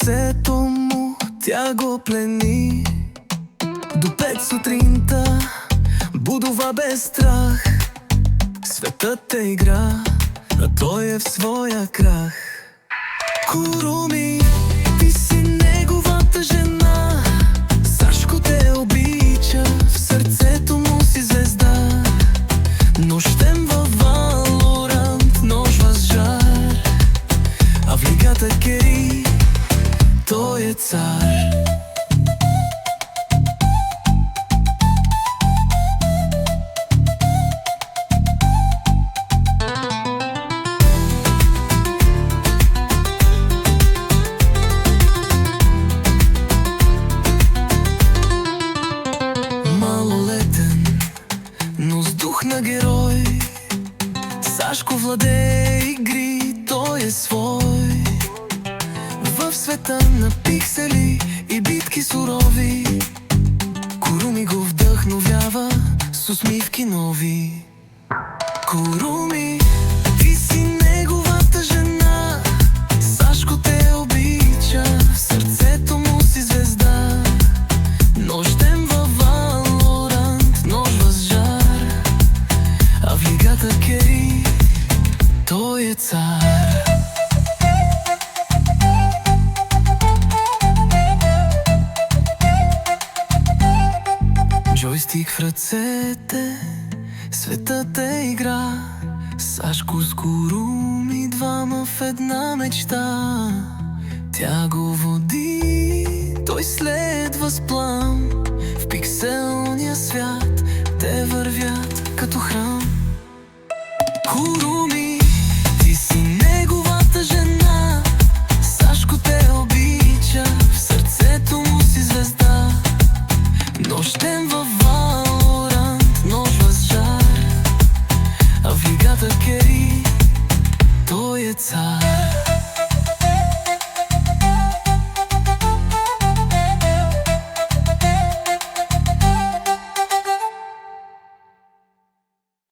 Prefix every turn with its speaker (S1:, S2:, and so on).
S1: сърцето му, тя го плени. До 5 сутринта будува без страх. Светът е игра, а той е в своя крах. Куруми, ти си неговата жена. Сашко те обича, в сърцето му си звезда. Нощем във Валорант, нож с жар, а в лигата Кери той е цар. Но с дух на герой, Сашко владее игри, той е свой. В света на пиксели и битки сурови, Куруми го вдъхновява с усмивки нови. Куруми, ти си неговата жена. Сашко те обича, в сърцето му си звезда. Нощем във Валорант, нож с жар, а в лигата Кери той е цар. Джойстик в ръцете, светът е игра. Сашко с Куруми, двама в една мечта. Тя го води, той следва с план. В пикселния свят те вървят като храм. Куруми, ти си неговата жена. Сашко те обича, в сърцето му си звезда. Нощем във Валорант, нож с жар, а в лигата Кери той е цар.